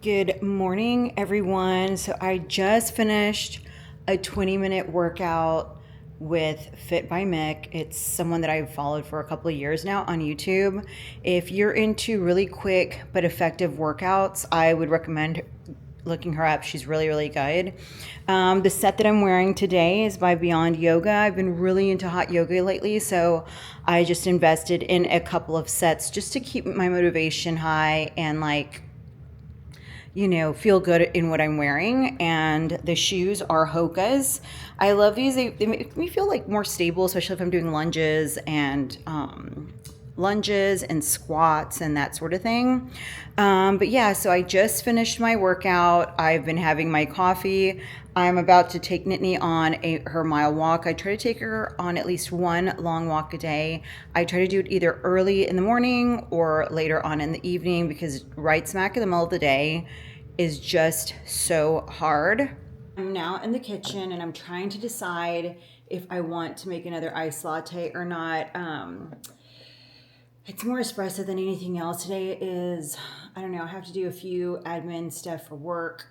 Good morning, everyone. So I just finished a 20-minute workout with Fit by Mick. It's someone that I've followed for a couple of years now on YouTube. If you're into really quick but effective workouts, I would recommend looking her up. She's really, really good. The set that I'm wearing today is by Beyond Yoga. I've been really into hot yoga lately, so I just invested in a couple of sets just to keep my motivation high and feel good in what I'm wearing. And the shoes are Hoka's. I love these. They make me feel like more stable, especially if I'm doing lunges and squats and that sort of thing. But yeah, so I just finished my workout. I've been having my coffee. I'm about to take Nittany on her mile walk. I try to take her on at least one long walk a day. I try to do it either early in the morning or later on in the evening because right smack in the middle of the day is just so hard. I'm now in the kitchen and I'm trying to decide if I want to make another iced latte or not. It's more espresso than anything else. Today is, I don't know, I have to do a few admin stuff for work.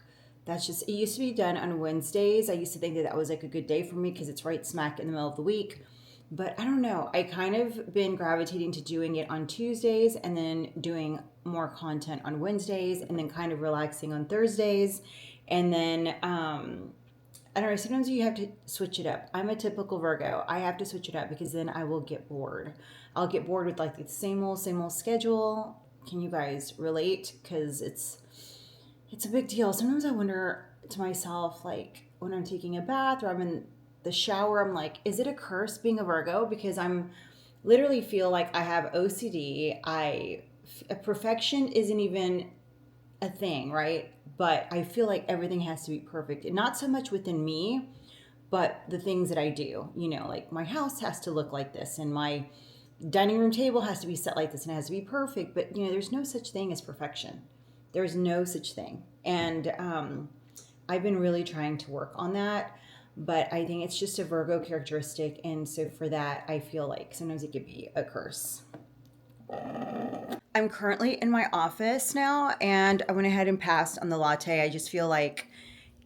That's just, it used to be done on Wednesdays. I used to think that was like a good day for me because it's right smack in the middle of the week. But I don't know. I kind of been gravitating to doing it on Tuesdays and then doing more content on Wednesdays and then kind of relaxing on Thursdays. And then, I don't know, sometimes you have to switch it up. I'm a typical Virgo. I have to switch it up because then I will get bored. I'll get bored with like the same old schedule. Can you guys relate? Because it's a big deal. Sometimes I wonder to myself, like when I'm taking a bath or I'm in the shower, I'm like, is it a curse being a Virgo? Because I'm literally feel like I have OCD. Perfection isn't even a thing, right? But I feel like everything has to be perfect. And not so much within me, but the things that I do. Like my house has to look like this and my dining room table has to be set like this and it has to be perfect. But, there's no such thing as perfection. There's no such thing. And I've been really trying to work on that. But I think it's just a Virgo characteristic. And so for that, I feel like sometimes it could be a curse. I'm currently in my office now and I went ahead and passed on the latte. I just feel like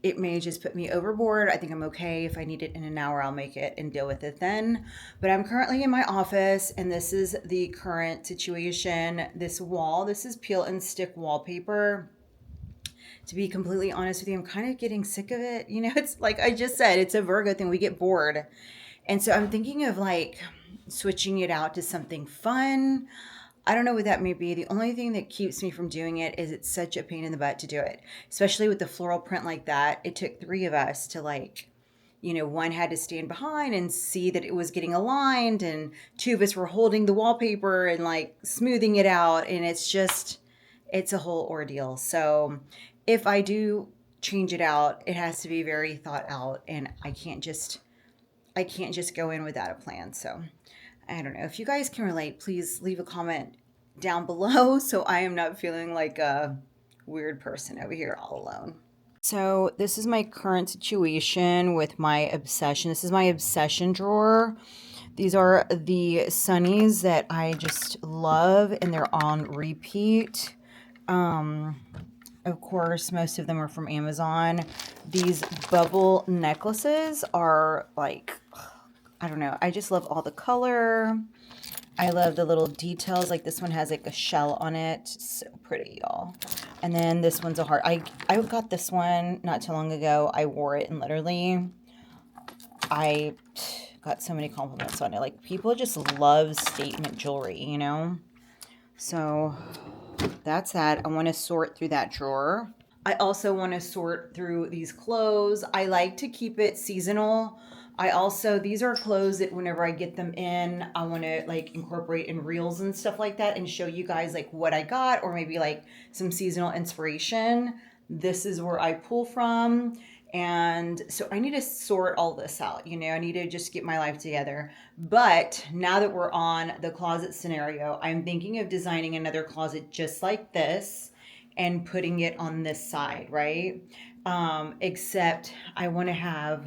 it may just put me overboard. I think I'm okay. If I need it in an hour, I'll make it and deal with it then. But I'm currently in my office and this is the current situation. This wall, this is peel and stick wallpaper. To be completely honest with you, I'm kind of getting sick of it. It's like I just said, it's a Virgo thing. We get bored. And so I'm thinking of like switching it out to something fun. I don't know what that may be. The only thing that keeps me from doing it is it's such a pain in the butt to do it, especially with the floral print like that. It took three of us to one had to stand behind and see that it was getting aligned, and two of us were holding the wallpaper and like smoothing it out. And it's a whole ordeal. So if I do change it out, it has to be very thought out, and I can't just go in without a plan. So I don't know. If you guys can relate, please leave a comment down below so I am not feeling like a weird person over here all alone. So this is my current situation with my obsession. This is my obsession drawer. These are the sunnies that I just love and they're on repeat. Of course, most of them are from Amazon. These bubble necklaces are like, I don't know. I just love all the color. I love the little details. Like this one has like a shell on it. So pretty, y'all. And then this one's a heart. I got this one not too long ago. I wore it and literally I got so many compliments on it. Like people just love statement jewelry, So that's that. I want to sort through that drawer. I also want to sort through these clothes. I like to keep it seasonal. These are clothes that whenever I get them in, I want to like incorporate in reels and stuff like that and show you guys like what I got or maybe like some seasonal inspiration. This is where I pull from. And so I need to sort all this out. I need to just get my life together. But now that we're on the closet scenario, I'm thinking of designing another closet just like this and putting it on this side, right? Except I want to have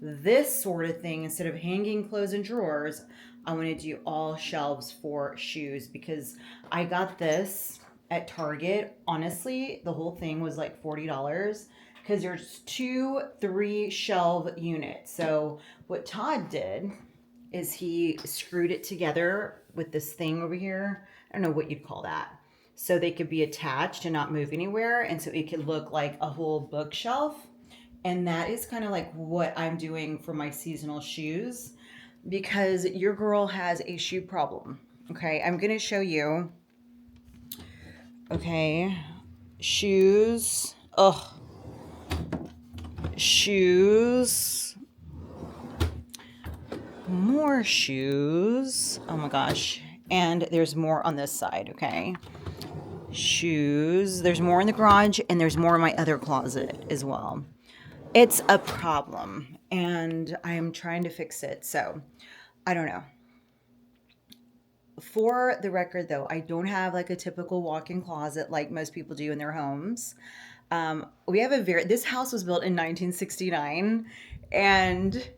this sort of thing instead of hanging clothes in drawers. I want to do all shelves for shoes because I got this at Target. Honestly, the whole thing was like $40 because there's two, three shelf units. So what Todd did is he screwed it together with this thing over here. I don't know what you'd call that. So they could be attached and not move anywhere. And so it could look like a whole bookshelf. And that is kind of like what I'm doing for my seasonal shoes because your girl has a shoe problem. Okay, I'm going to show you. Okay, shoes. Ugh, shoes. More shoes. Oh my gosh. And there's more on this side, okay? Shoes. There's more in the garage and there's more in my other closet as well. It's a problem and I'm trying to fix it. So I don't know. For the record, though, I don't have like a typical walk-in closet like most people do in their homes. We have this house was built in 1969 and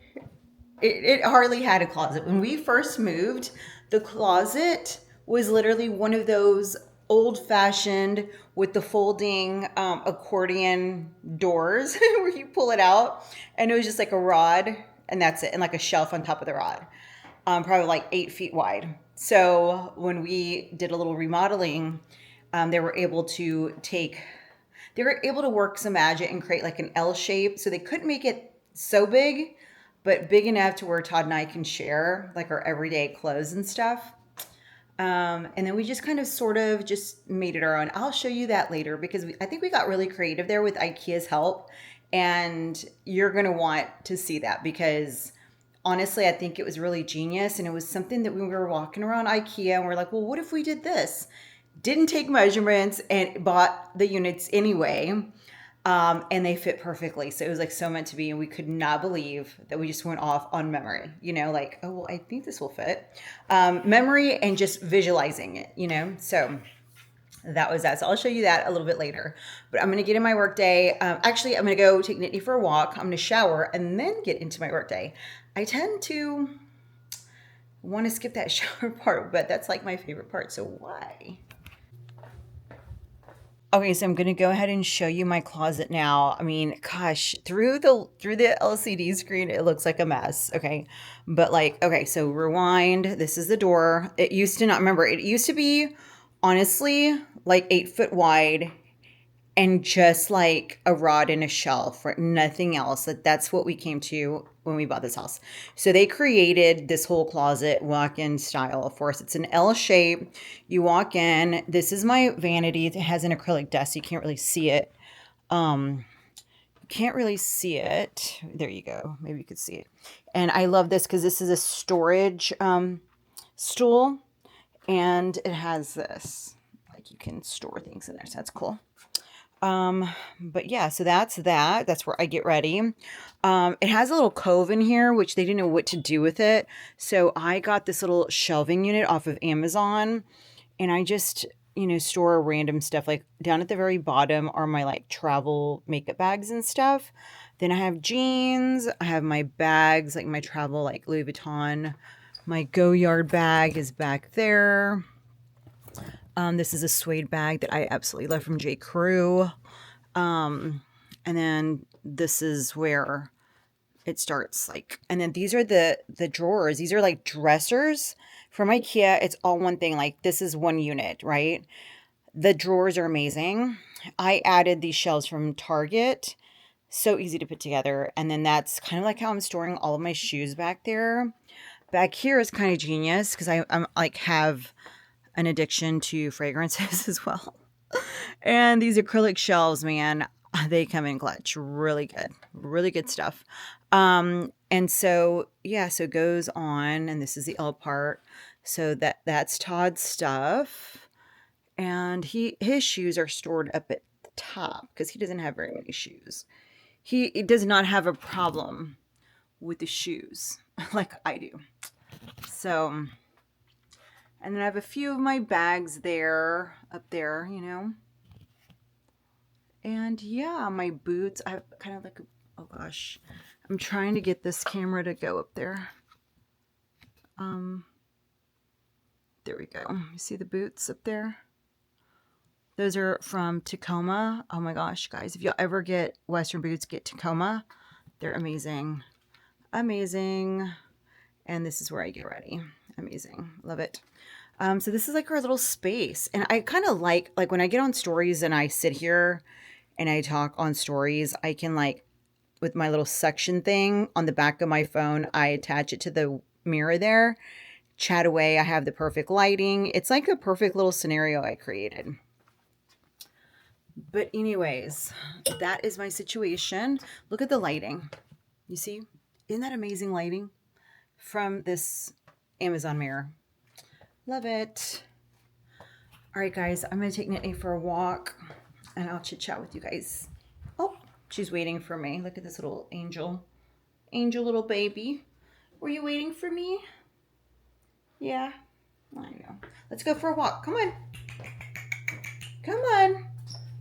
it hardly had a closet. When we first moved, the closet was literally one of those old fashioned with the folding accordion doors where you pull it out and it was just like a rod and that's it, and like a shelf on top of the rod, probably like 8 feet wide. So when we did a little remodeling, they were able to take, they were able to work some magic and create like an L shape. So they couldn't make it so big, but big enough to where Todd and I can share like our everyday clothes and stuff. And then we just kind of sort of just made it our own. I'll show you that later because I think we got really creative there with IKEA's help. And you're going to want to see that because honestly, I think it was really genius. And it was something that when we were walking around IKEA and we're like, well, what if we did this? Didn't take measurements and bought the units anyway. And they fit perfectly. So it was like so meant to be. And we could not believe that we just went off on memory, like, oh, well, I think this will fit. Memory and just visualizing it. So that was that. So I'll show you that a little bit later. But I'm going to get in my work day. Actually, I'm going to go take Nittany for a walk. I'm going to shower and then get into my work day. I tend to want to skip that shower part, but that's like my favorite part. So why? Okay, so I'm gonna go ahead and show you my closet now. I mean, gosh, through the LCD screen, it looks like a mess. Okay, but like, okay, so rewind. This is the door. It used to not remember. It used to be honestly like 8 foot wide and just like a rod in a shelf, right? Nothing else. That's what we came to when we bought this house. So they created this whole closet walk-in style for us. It's an L shape. You walk in. This is my vanity. It has an acrylic desk. So you can't really see it. Can't really see it. There you go. Maybe you could see it. And I love this because this is a storage stool, and it has this. Like you can store things in there. So that's cool. But yeah, so that's that. That's where I get ready. It has a little cove in here, which they didn't know what to do with it. So I got this little shelving unit off of Amazon and I just, store random stuff. Like down at the very bottom are my like travel makeup bags and stuff. Then I have jeans. I have my bags, like my travel, like Louis Vuitton. My Go Yard bag is back there. This is a suede bag that I absolutely love from J. Crew. And then this is where it starts like, and then these are the drawers. These are like dressers from IKEA. It's all one thing. Like this is one unit, right? The drawers are amazing. I added these shelves from Target. So easy to put together. And then that's kind of like how I'm storing all of my shoes back there. Back here is kind of genius because I'm like have an addiction to fragrances as well. And these acrylic shelves, man, they come in clutch. Really good stuff. And so yeah, so it goes on, and this is the L part. So that's Todd's stuff, and his shoes are stored up at the top because he doesn't have very many shoes. He does not have a problem with the shoes like I do. So, and then I have a few of my bags there, up there. And yeah, my boots, I have kind of like, oh gosh, I'm trying to get this camera to go up there. There we go. You see the boots up there? Those are from Tacoma. Oh my gosh, guys, if y'all ever get Western boots, get Tacoma. They're amazing. Amazing. And this is where I get ready. Amazing. Love it. So this is like our little space. And I kind of like when I get on stories and I sit here and I talk on stories, I can like, with my little suction thing on the back of my phone, I attach it to the mirror there, chat away. I have the perfect lighting. It's like a perfect little scenario I created. But anyways, that is my situation. Look at the lighting. You see? Isn't that amazing lighting from this Amazon mirror? Love it. All right, guys, I'm going to take Nittany for a walk and I'll chit chat with you guys. Oh, she's waiting for me. Look at this little angel. Angel little baby. Were you waiting for me? Yeah, I know. Let's go for a walk. Come on. Come on.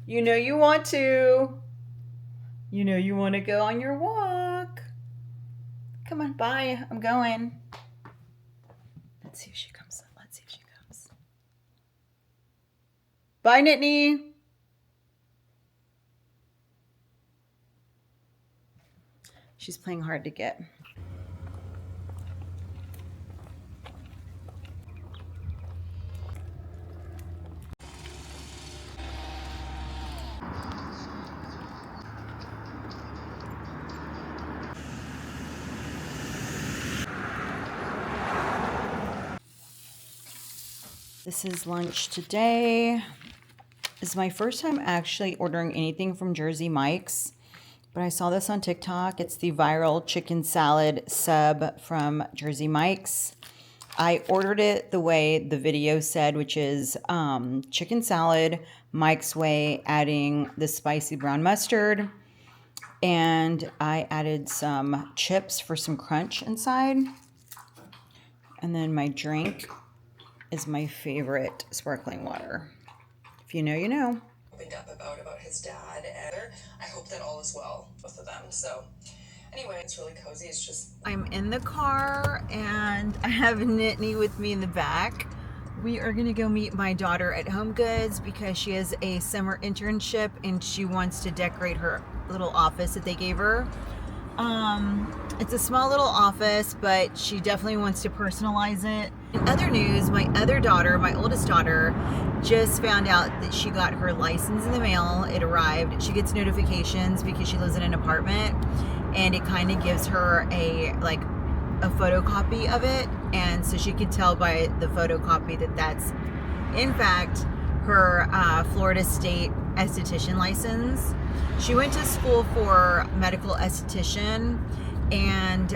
You know you want to. You know you want to go on your walk. Come on, bye. I'm going. Let's see if she comes. Let's see if she comes. Bye, Nittany. She's playing hard to get. This is lunch today. This is my first time actually ordering anything from Jersey Mike's, but I saw this on TikTok. It's the viral chicken salad sub from Jersey Mike's. I ordered it the way the video said, which is chicken salad, Mike's way, adding the spicy brown mustard, and I added some chips for some crunch inside. And then my drink is my favorite sparkling water. If you know, you know. Opened up about his dad, and I hope that all is well, both of them. So anyway, it's really cozy. It's just I'm in the car and I have Nittany with me in the back. We are gonna go meet my daughter at Home Goods because she has a summer internship and she wants to decorate her little office that they gave her. It's a small little office, but she definitely wants to personalize it. In other news, my other daughter, my oldest daughter, just found out that she got her license in the mail. It arrived. She gets notifications because she lives in an apartment, and it kind of gives her a photocopy of it, and so she could tell by the photocopy that that's in fact her Florida State esthetician license. She went to school for medical esthetician, and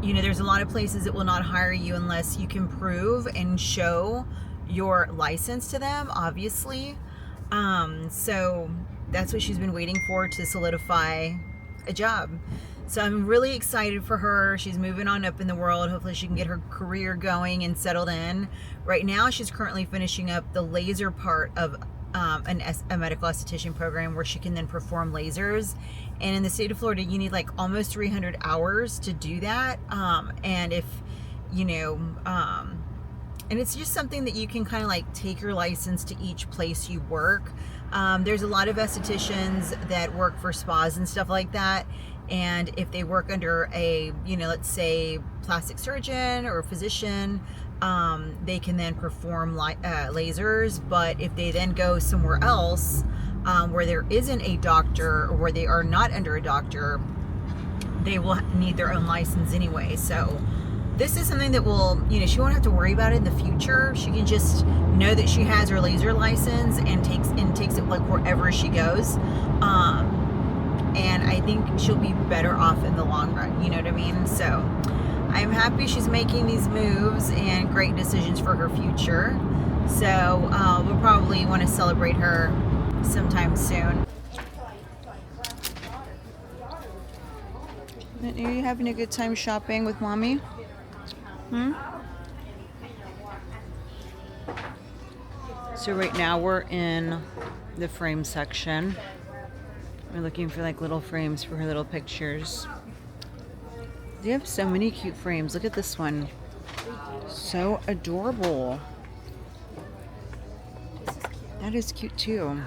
you know, there's a lot of places that will not hire you unless you can prove and show your license to them, obviously. So that's what she's been waiting for, to solidify a job. So I'm really excited for her. She's moving on up in the world. Hopefully she can get her career going and settled in. Right now she's currently finishing up the laser part of a medical esthetician program where she can then perform lasers. And in the state of Florida, you need like almost 300 hours to do that. And if, you know, and it's just something that you can kind of like take your license to each place you work. There's a lot of estheticians that work for spas and stuff like that. And if they work under a, you know, let's say plastic surgeon or a physician, they can then perform lasers. But if they then go somewhere else where there isn't a doctor, or where they are not under a doctor, they will need their own license anyway. So this is something that will, you know, she won't have to worry about it in the future. She can just know that she has her laser license and takes it like wherever she goes. And I think she'll be better off in the long run, you know what I mean? So I'm happy she's making these moves and great decisions for her future. So we'll probably want to celebrate her sometime soon. Are you having a good time shopping with Mommy? So right now we're in the frame section. We're looking for like little frames for her little pictures. They have so many cute frames. Look at this one. So adorable. this is That is cute too.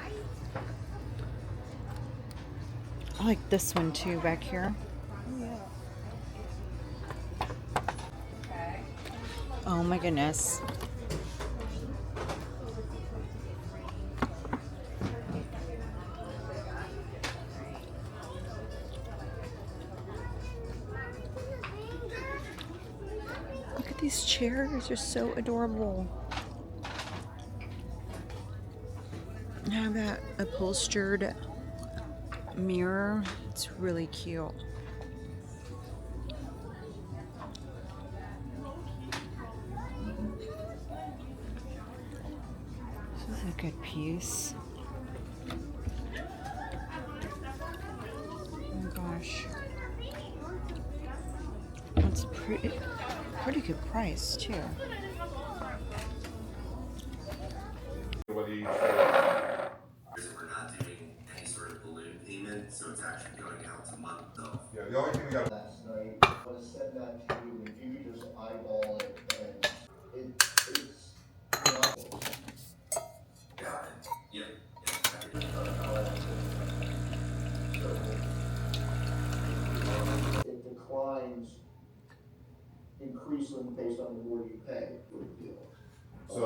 I like this one too back here. Oh my goodness. Look at these chairs, they're so adorable. Now that upholstered mirror, it's really cute. This is a good piece. Oh my gosh. It's pretty good price too. What do you think? We're not doing any sort of balloon payment, so it's actually going out to month though. Yeah, the only thing we got. Last night, I want to send that to you, and you just eyeball it, and it's not. Got it. Yep. It declines increasingly based on the more you pay for the deal. So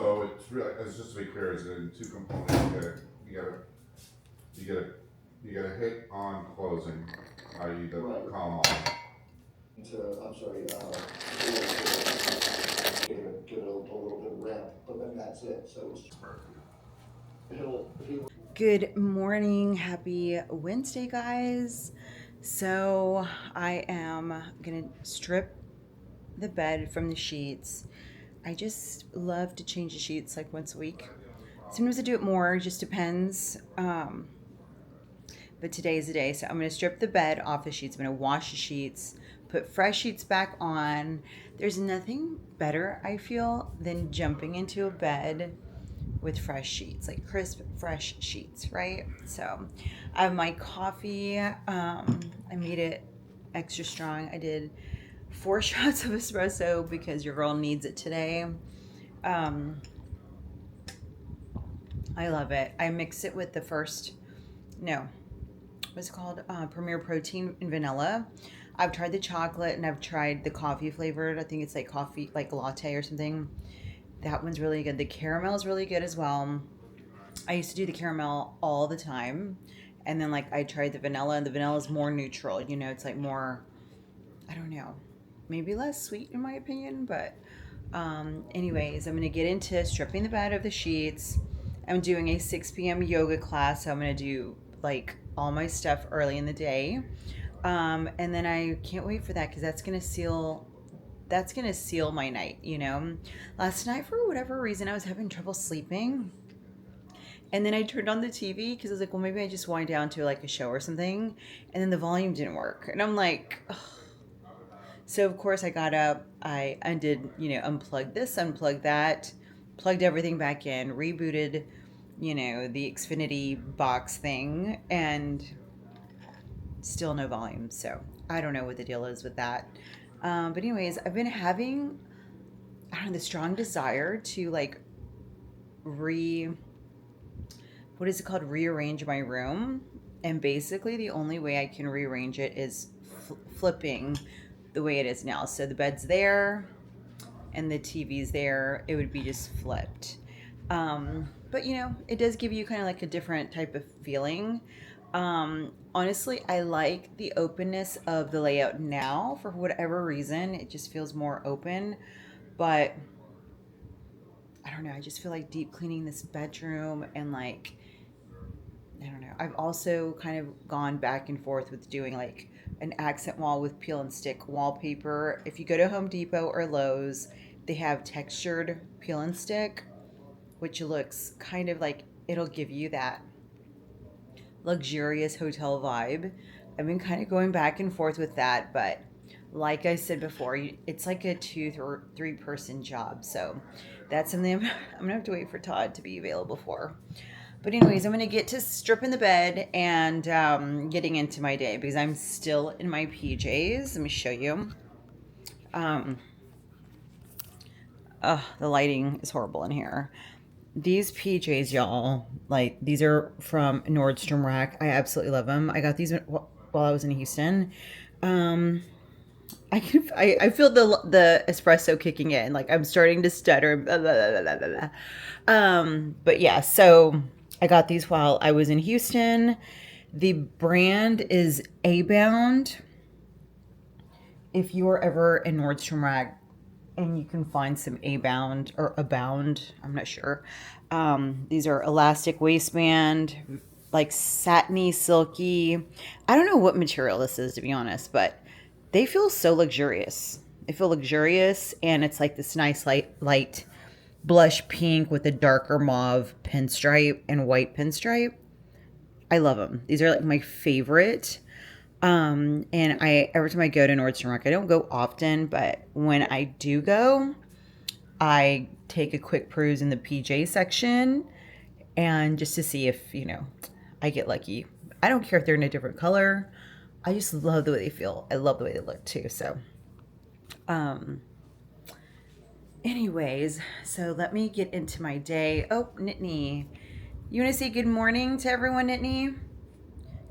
it's just to be clear, is it in two components? You get a hit on closing, i.e. the Right. call on. I'm sorry, give it a little bit of ramp, but then that's it. So it's it'll Good morning. Happy Wednesday, guys. So I am gonna strip the bed from the sheets. I just love to change the sheets like once a week. Sometimes I do it more, it just depends. But today is the day, so I'm gonna strip the bed off the sheets. I'm gonna wash the sheets, put fresh sheets back on. There's nothing better, I feel, than jumping into a bed with fresh sheets, like crisp, fresh sheets, right? So I have my coffee. I made it extra strong. I did 4 shots of espresso because your girl needs it today. I love it. I mix it with what's it called? Premier Protein and vanilla. I've tried the chocolate and I've tried the coffee flavored. I think it's like coffee, like latte or something. That one's really good. The caramel is really good as well. I used to do the caramel all the time. And then like I tried the vanilla, and the vanilla is more neutral. You know, it's like more, I don't know, maybe less sweet in my opinion. But anyways, I'm going to get into stripping the bed of the sheets. I'm doing a 6 p.m. yoga class. So I'm going to do like all my stuff early in the day. And then I can't wait for that because that's going to seal my night, you know. Last night, for whatever reason, I was having trouble sleeping. And then I turned on the TV because I was like, well, maybe I just wind down to like a show or something. And then the volume didn't work. And I'm like, ugh. So of course I got up, I undid, unplugged this, unplugged that, plugged everything back in, rebooted, the Xfinity box thing, and still no volume. So I don't know what the deal is with that. But anyways, I've been having, the strong desire to like rearrange my room. And basically the only way I can rearrange it is flipping the way it is now. So the bed's there and the TV's there. It would be just flipped. But it does give you kind of like a different type of feeling. Honestly, I like the openness of the layout now for whatever reason. It just feels more open, but I don't know. I just feel like deep cleaning this bedroom and like, I don't know. I've also kind of gone back and forth with doing like an accent wall with peel and stick wallpaper. If you go to Home Depot or Lowe's, they have textured peel and stick, which looks kind of like it'll give you that luxurious hotel vibe. I've been kind of going back and forth with that, but like I said before, it's like a 2 or 3 person job. So that's something I'm gonna have to wait for Todd to be available for. But anyways, I'm gonna get to stripping the bed and getting into my day because I'm still in my PJs. Let me show you. The lighting is horrible in here. These PJs, y'all, like these are from Nordstrom Rack. I absolutely love them. I got these while I was in Houston. Um, I feel the espresso kicking in. Like I'm starting to stutter. Blah, blah, blah, blah, blah, blah. But yeah, so I got these while I was in Houston. The brand is A-Bound. If you are ever in Nordstrom Rack and you can find some A-Bound or Abound, I'm not sure. These are elastic waistband, like satiny, silky. I don't know what material this is, to be honest, but they feel so luxurious. They feel luxurious, and it's like this nice light blush pink with a darker mauve pinstripe and white pinstripe. I love them. These are like my favorite. And I every time I go to Nordstrom Rack, I don't go often, but when I do go, I take a quick peruse in the PJ section and just to see if, I get lucky. I don't care if they're in a different color. I just love the way they feel. I love the way they look too. So, um, anyways, so let me get into my day. Oh, Nittany. You want to say good morning to everyone, Nittany?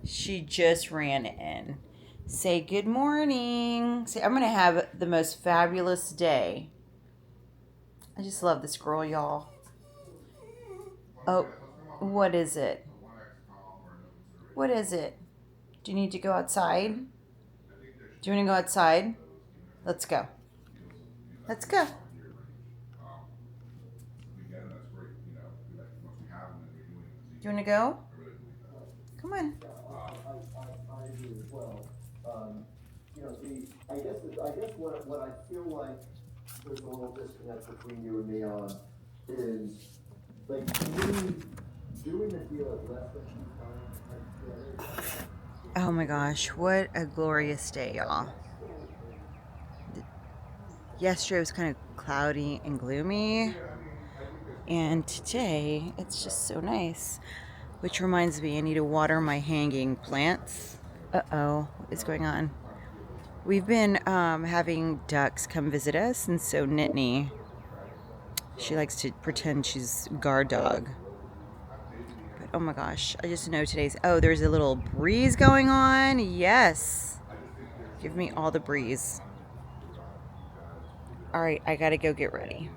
She just ran in. Say good morning. Say, I'm going to have the most fabulous day. I just love this girl, y'all. Oh, what is it? What is it? Do you need to go outside? Do you want to go outside? Let's go. Let's go. Do you want to go? Come on. I do as well. I guess what I feel like there's a little disconnect between you and me on is like doing the deal at less than 2 times. I get it. Oh my gosh, what a glorious day, y'all. Yesterday was kind of cloudy and gloomy, and today it's just so nice. Which reminds me, I need to water my hanging plants. Uh-oh, what is going on? We've been having ducks come visit us, and so Nittany, she likes to pretend she's guard dog. But oh my gosh, I just know there's a little breeze going on. Yes. Give me all the breeze. All right, I gotta go get ready.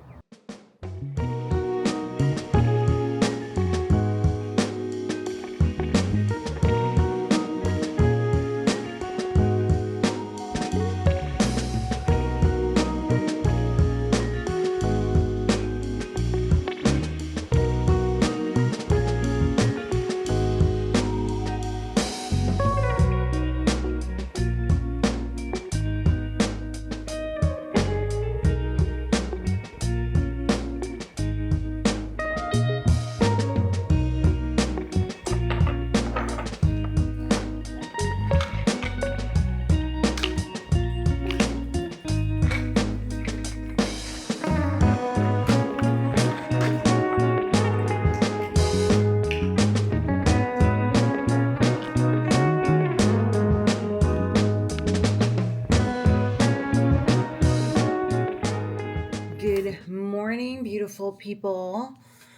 Good morning, beautiful people.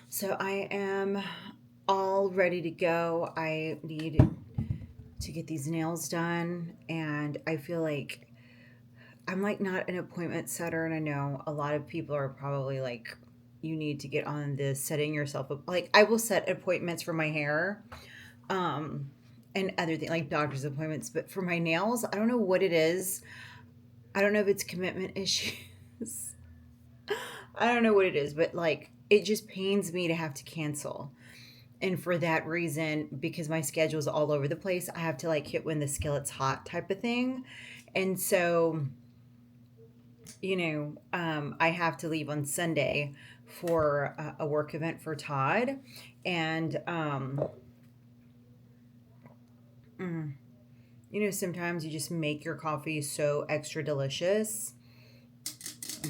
So I am all ready to go. I need to get these nails done, and I feel like I'm like not an appointment setter, and I know a lot of people are probably like, you need to get on this setting yourself up. Like I will set appointments for my hair, um, and other things like doctor's appointments, but for my nails, I don't know what it is. I don't know if it's commitment issues. I don't know what it is, but like it just pains me to have to cancel. And for that reason, because my schedule is all over the place, I have to like hit when the skillet's hot type of thing. And so, I have to leave on Sunday for a work event for Todd. And, sometimes you just make your coffee so extra delicious.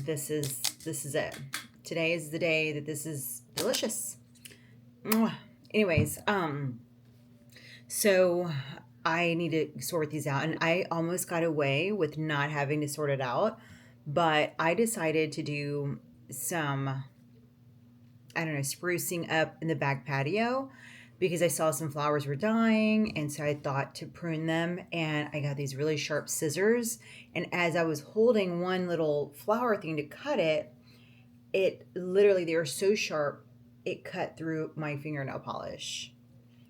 This is it. Today is the day that this is delicious. Mwah. Anyways, so I need to sort these out, and I almost got away with not having to sort it out, but I decided to do some I don't know, sprucing up in the back patio because I saw some flowers were dying. And so I thought to prune them. And I got these really sharp scissors. And as I was holding one little flower thing to cut it, it literally, they were so sharp, it cut through my fingernail polish.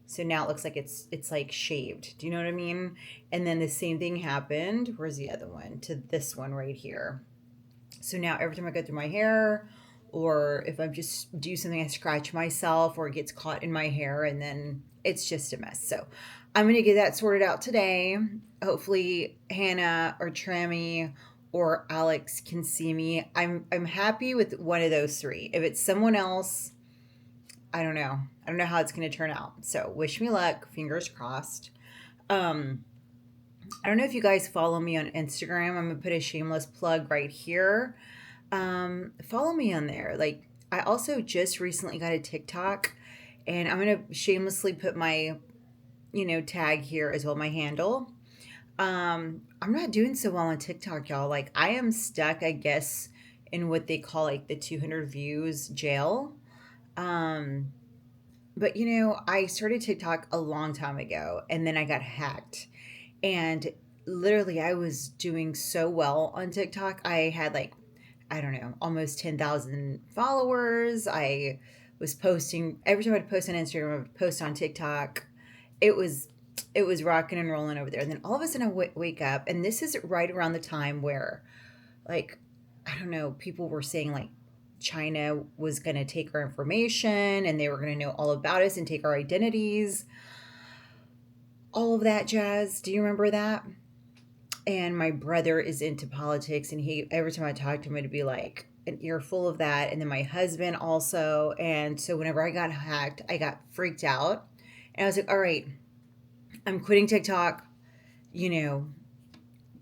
So now it looks like it's like shaved. Do you know what I mean? And then the same thing happened. Where's the other one? To this one right here. So now every time I go through my hair, or if I just do something, I scratch myself or it gets caught in my hair, and then it's just a mess. So I'm going to get that sorted out today. Hopefully Hannah or Trammy or Alex can see me. I'm happy with one of those three. If it's someone else, I don't know. I don't know how it's going to turn out. So wish me luck. Fingers crossed. I don't know if you guys follow me on Instagram. I'm going to put a shameless plug right here. Follow me on there. Like, I also just recently got a TikTok, and I'm going to shamelessly put my, tag here as well, my handle. I'm not doing so well on TikTok, y'all. Like, I am stuck, I guess, in what they call like the 200 views jail. Um, but I started TikTok a long time ago, and then I got hacked. And literally, I was doing so well on TikTok. I had like, I don't know, almost 10,000 followers. I was posting every time I'd post on Instagram, I would post on TikTok. It was it was rocking and rolling over there. And then all of a sudden, wake up, and this is right around the time where, like, I don't know, people were saying like China was going to take our information and they were going to know all about us and take our identities, all of that jazz. Do you remember that? And my brother is into politics, and he, every time I talk to him, it'd be like an earful of that. And then my husband also. And so whenever I got hacked, I got freaked out. And I was like, all right, I'm quitting TikTok. You know,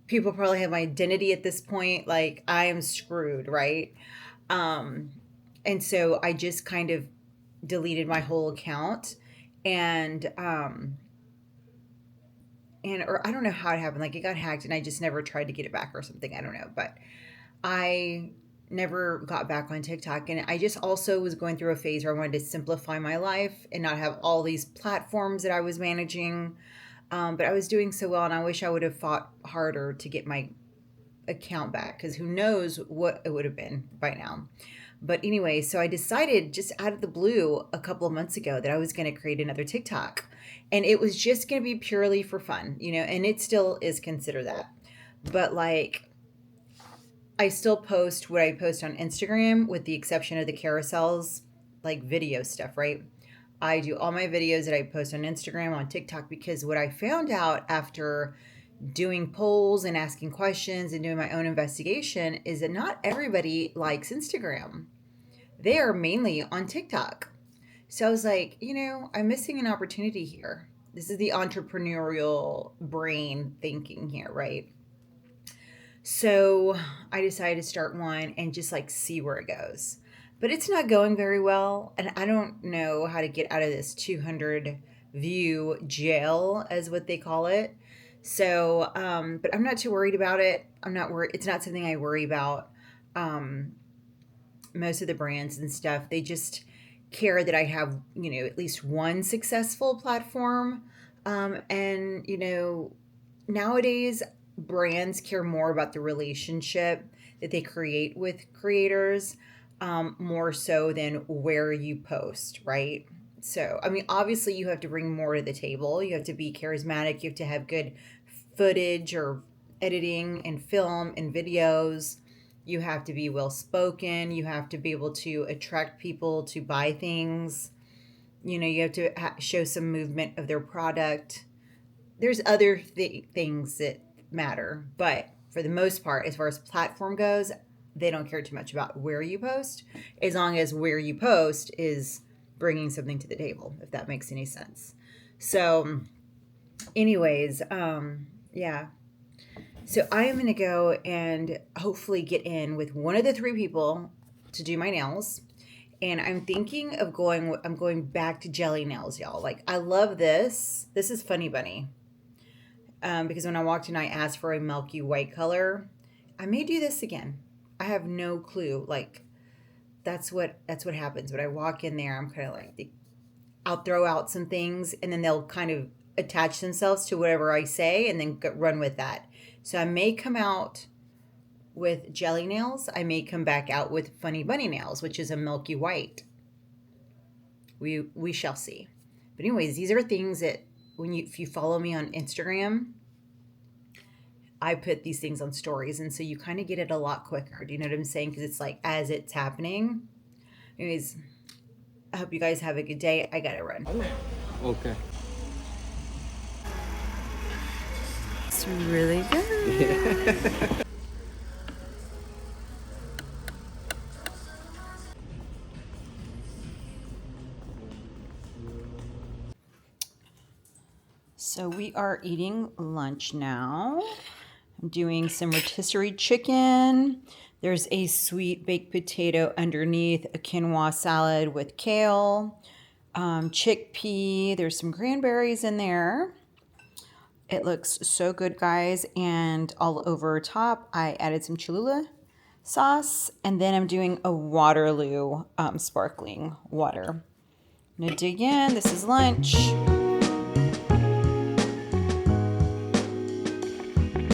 people probably have my identity at this point. Like, I am screwed, right? Um, and so I just kind of deleted my whole account. And or I don't know how it happened. Like, it got hacked, and I just never tried to get it back or something. I don't know, but I never got back on TikTok. And I just also was going through a phase where I wanted to simplify my life and not have all these platforms that I was managing. But I was doing so well, and I wish I would have fought harder to get my account back, because who knows what it would have been by now. But anyway, so I decided just out of the blue a couple of months ago that I was going to create another TikTok. And it was just going to be purely for fun, and it still is considered that. But like, I still post what I post on Instagram, with the exception of the carousels, like video stuff, right? I do all my videos that I post on Instagram on TikTok, because what I found out after doing polls and asking questions and doing my own investigation is that not everybody likes Instagram. They are mainly on TikTok. So I was like, I'm missing an opportunity here. This is the entrepreneurial brain thinking here, right? So I decided to start one and just like see where it goes. But it's not going very well. And I don't know how to get out of this 200 view jail, as what they call it. So, but I'm not too worried about it. I'm not worried. It's not something I worry about. Um, Most of the brands and stuff, they just care that I have, at least one successful platform. And, nowadays, brands care more about the relationship that they create with creators, more so than where you post, right? So, I mean, obviously, you have to bring more to the table. You have to be charismatic. You have to have good footage or editing and film and videos. You have to be well spoken. You have to be able to attract people to buy things. You have to show some movement of their product. There's other things that matter, but for the most part, as far as platform goes, they don't care too much about where you post, as long as where you post is bringing something to the table, if that makes any sense. So, anyways, yeah. So I am going to go and hopefully get in with one of the three people to do my nails. And I'm thinking of I'm going back to jelly nails, y'all. Like, I love this. This is Funny Bunny. Because when I walked in, I asked for a milky white color. I may do this again. I have no clue. Like, that's what happens when I walk in there. I'm kind of like, I'll throw out some things, and then they'll kind of attach themselves to whatever I say, and then run with that. So I may come out with jelly nails. I may come back out with funny bunny nails, which is a milky white. We shall see. But anyways, these are things that if you follow me on Instagram, I put these things on stories, and so you kind of get it a lot quicker. Do you know what I'm saying? Because it's like as it's happening. Anyways, I hope you guys have a good day. I gotta run. Okay. It's really good. So we are eating lunch now. I'm doing some rotisserie chicken. There's a sweet baked potato underneath, a quinoa salad with kale, chickpea. There's some cranberries in there. It looks so good, guys. And all over top, I added some Cholula sauce. And then I'm doing a Waterloo sparkling water. I'm gonna dig in. This is lunch.